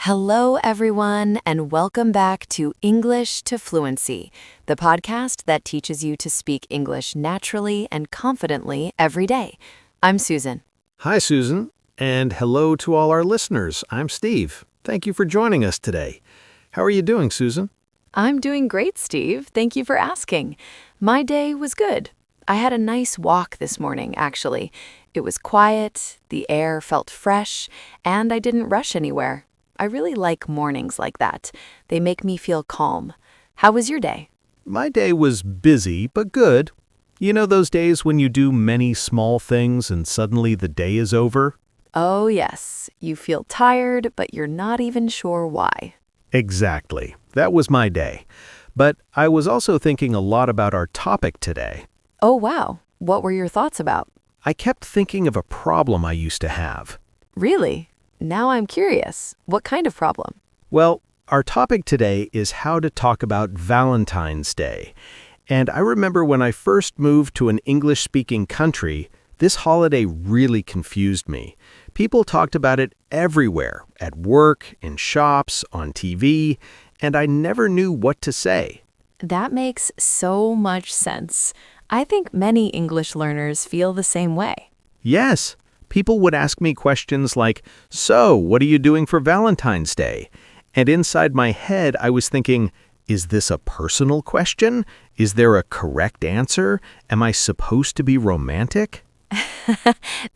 Hello, everyone, and welcome back to English to Fluency, the podcast that teaches you to speak English naturally and confidently every day. I'm Susan. Hi, Susan, and hello to all our listeners. I'm Steve. Thank you for joining us today. How are you doing, Susan? I'm doing great, Steve. Thank you for asking. My day was good. I had a nice walk this morning, actually. It was quiet, the air felt fresh, and I didn't rush anywhere. I really like mornings like that. They make me feel calm. How was your day? My day was busy, but good. You know those days when you do many small things and suddenly the day is over? Oh, yes. You feel tired, but you're not even sure why. Exactly. That was my day. But I was also thinking a lot about our topic today. Oh, wow. What were your thoughts about? I kept thinking of a problem I used to have. Really? Now I'm curious. What kind of problem? Well, our topic today is how to talk about Valentine's Day. And I remember when I first moved to an English-speaking country, this holiday really confused me. People talked about it everywhere, at work, in shops, on TV, and I never knew what to say. That makes so much sense. I think many English learners feel the same way. Yes, people would ask me questions like, "So, what are you doing for Valentine's Day?" And inside my head, I was thinking, is this a personal question? Is there a correct answer? Am I supposed to be romantic?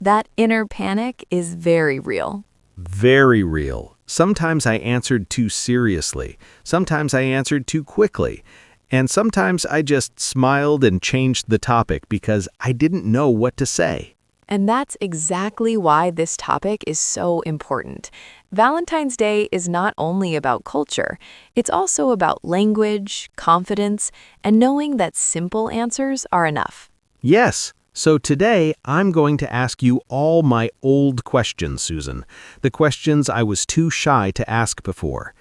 That inner panic is very real. Very real. Sometimes I answered too seriously. Sometimes I answered too quickly. And sometimes I just smiled and changed the topic because I didn't know what to say. And that's exactly why this topic is so important. Valentine's Day is not only about culture, it's also about language, confidence, and knowing that simple answers are enough. Yes. So today, I'm going to ask you all my old questions, Susan. The questions I was too shy to ask before.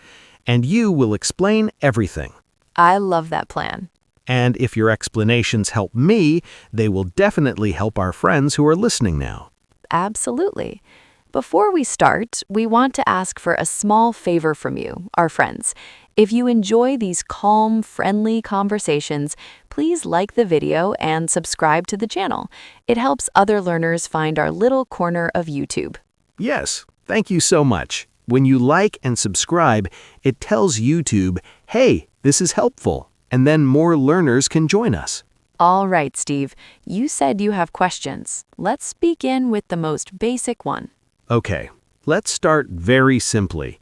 And you will explain everything. I love that plan. And if your explanations help me, they will definitely help our friends who are listening now. Absolutely. Before we start, we want to ask for a small favor from you, our friends. If you enjoy these calm, friendly conversations, please like the video and subscribe to the channel. It helps other learners find our little corner of YouTube. Yes, thank you so much. When you like and subscribe, it tells YouTube, hey, this is helpful, and then more learners can join us. All right, Steve, you said you have questions. Let's begin with the most basic one. Okay, let's start very simply.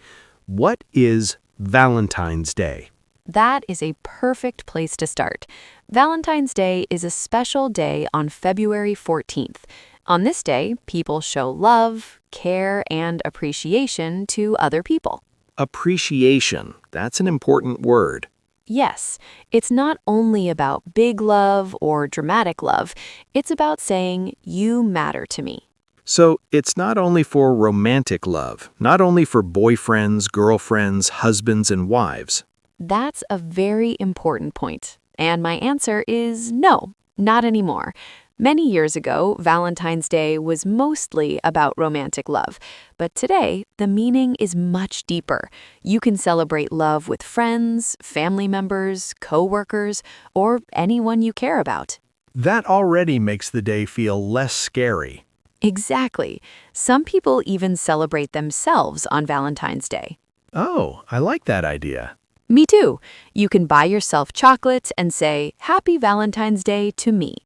What is Valentine's Day? That is a perfect place to start. Valentine's Day is a special day on February 14th. On this day, people show love, care, and appreciation to other people. Appreciation. That's an important word. Yes, it's not only about big love or dramatic love. It's about saying, you matter to me. So it's not only for romantic love, not only for boyfriends, girlfriends, husbands, and wives. That's a very important point. And my answer is no, not anymore. Many years ago, Valentine's Day was mostly about romantic love. But today, the meaning is much deeper. You can celebrate love with friends, family members, co-workers, or anyone you care about. That already makes the day feel less scary. Exactly. Some people even celebrate themselves on Valentine's Day. Oh, I like that idea. Me too. You can buy yourself chocolates and say, Happy Valentine's Day to me.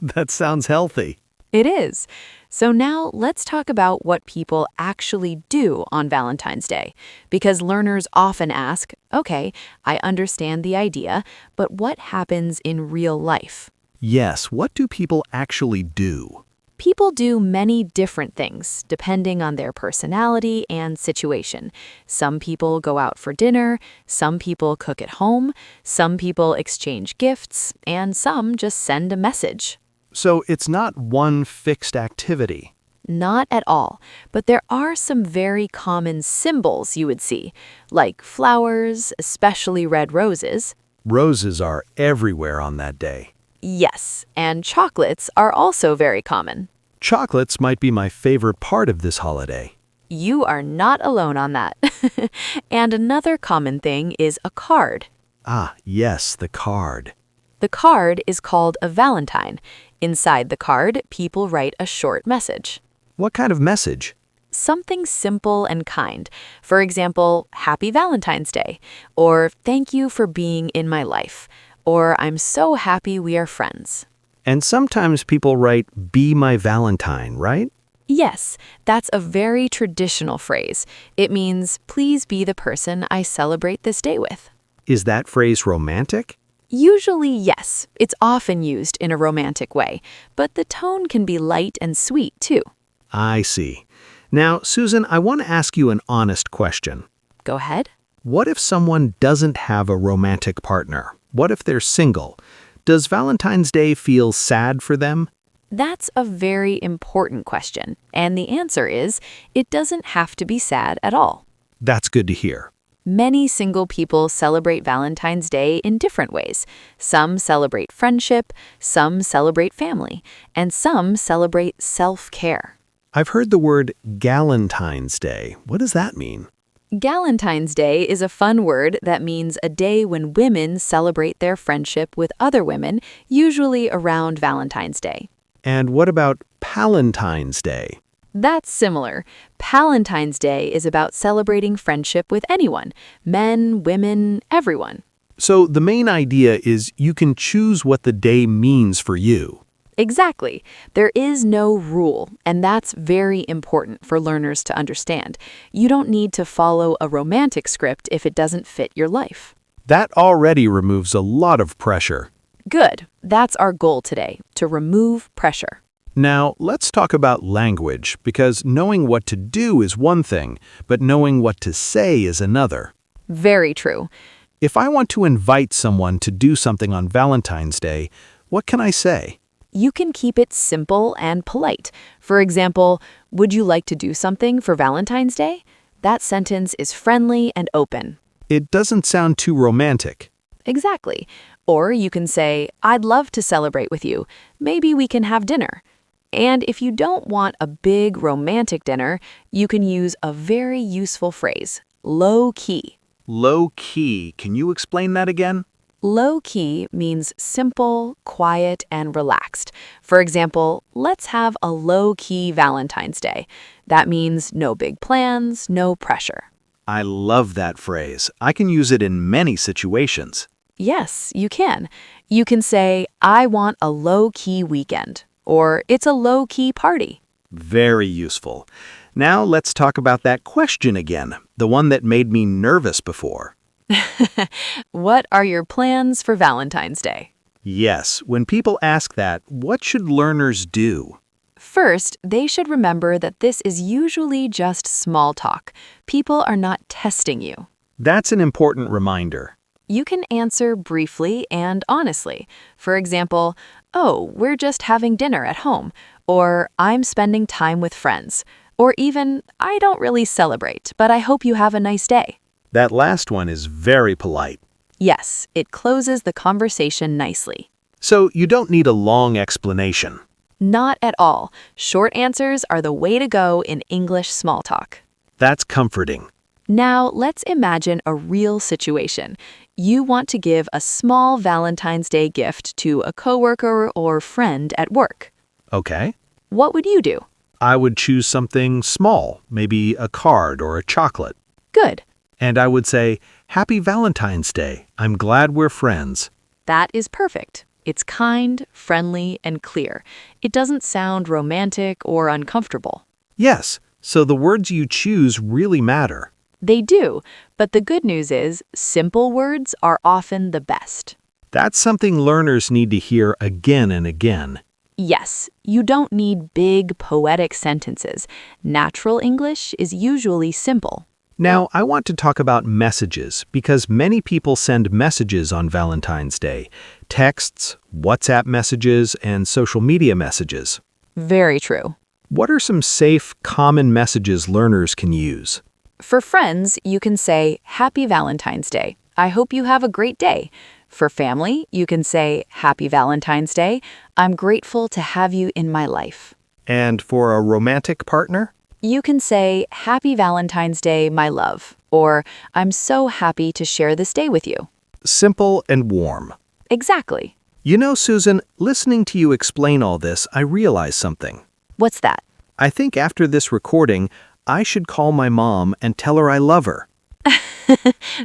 That sounds healthy. It is. So now let's talk about what people actually do on Valentine's Day. Because learners often ask, okay, I understand the idea, but what happens in real life? Yes, what do people actually do? People do many different things, depending on their personality and situation. Some people go out for dinner, some people cook at home, some people exchange gifts, and some just send a message. So it's not one fixed activity. Not at all, but there are some very common symbols you would see, like flowers, especially red roses. Roses are everywhere on that day. Yes, and chocolates are also very common. Chocolates might be my favorite part of this holiday. You are not alone on that. And another common thing is a card. Ah, yes, the card. The card is called a Valentine. Inside the card, people write a short message. What kind of message? Something simple and kind. For example, Happy Valentine's Day, or Thank you for being in my life, or I'm so happy we are friends. And sometimes people write, "Be my Valentine," right? Yes, that's a very traditional phrase. It means, please be the person I celebrate this day with. Is that phrase romantic? Usually, yes. It's often used in a romantic way, but the tone can be light and sweet, too. I see. Now, Susan, I want to ask you an honest question. Go ahead. What if someone doesn't have a romantic partner? What if they're single? Does Valentine's Day feel sad for them? That's a very important question, and the answer is, it doesn't have to be sad at all. That's good to hear. Many single people celebrate Valentine's Day in different ways. Some celebrate friendship, some celebrate family, and some celebrate self-care. I've heard the word Galentine's Day. What does that mean? Galentine's Day is a fun word that means a day when women celebrate their friendship with other women, usually around Valentine's Day. And what about Palentine's Day? That's similar. Palentine's Day is about celebrating friendship with anyone, men, women, everyone. So the main idea is you can choose what the day means for you. Exactly. There is no rule, and that's very important for learners to understand. You don't need to follow a romantic script if it doesn't fit your life. That already removes a lot of pressure. Good. That's our goal today, to remove pressure. Now, let's talk about language, because knowing what to do is one thing, but knowing what to say is another. Very true. If I want to invite someone to do something on Valentine's Day, what can I say? You can keep it simple and polite. For example, would you like to do something for Valentine's Day? That sentence is friendly and open. It doesn't sound too romantic. Exactly. Or you can say, I'd love to celebrate with you. Maybe we can have dinner. And if you don't want a big romantic dinner, you can use a very useful phrase, low key. Low key. Can you explain that again? Low key means simple, quiet, and relaxed. For example, let's have a low key Valentine's Day. That means no big plans, no pressure. I love that phrase. I can use it in many situations. Yes, you can. You can say, I want a low key weekend, or it's a low key party. Very useful. Now let's talk about that question again, the one that made me nervous before. What are your plans for Valentine's Day? Yes, when people ask that, what should learners do? First, they should remember that this is usually just small talk. People are not testing you. That's an important reminder. You can answer briefly and honestly. For example, oh, we're just having dinner at home, or I'm spending time with friends, or even, I don't really celebrate, but I hope you have a nice day. That last one is very polite. Yes, it closes the conversation nicely. So you don't need a long explanation. Not at all. Short answers are the way to go in English small talk. That's comforting. Now, let's imagine a real situation. You want to give a small Valentine's Day gift to a coworker or friend at work. Okay. What would you do? I would choose something small, maybe a card or a chocolate. Good. And I would say, Happy Valentine's Day. I'm glad we're friends. That is perfect. It's kind, friendly, and clear. It doesn't sound romantic or uncomfortable. Yes, so the words you choose really matter. They do, but the good news is simple words are often the best. That's something learners need to hear again and again. Yes, you don't need big, poetic sentences. Natural English is usually simple. Now, I want to talk about messages because many people send messages on Valentine's Day. Texts, WhatsApp messages, and social media messages. Very true. What are some safe, common messages learners can use? For friends, you can say, Happy Valentine's Day. I hope you have a great day. For family, you can say, Happy Valentine's Day. I'm grateful to have you in my life. And for a romantic partner? You can say, Happy Valentine's Day, my love, or I'm so happy to share this day with you. Simple and warm. Exactly. You know, Susan, listening to you explain all this, I realize something. What's that? I think after this recording, I should call my mom and tell her I love her.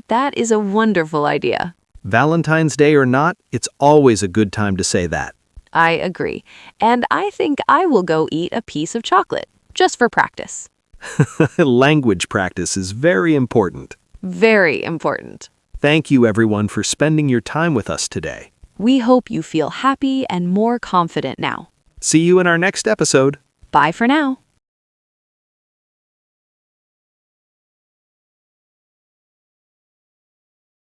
That is a wonderful idea. Valentine's Day or not, it's always a good time to say that. I agree. And I think I will go eat a piece of chocolate, just for practice. Language practice is very important. Very important. Thank you, everyone, for spending your time with us today. We hope you feel happy and more confident now. See you in our next episode. Bye for now.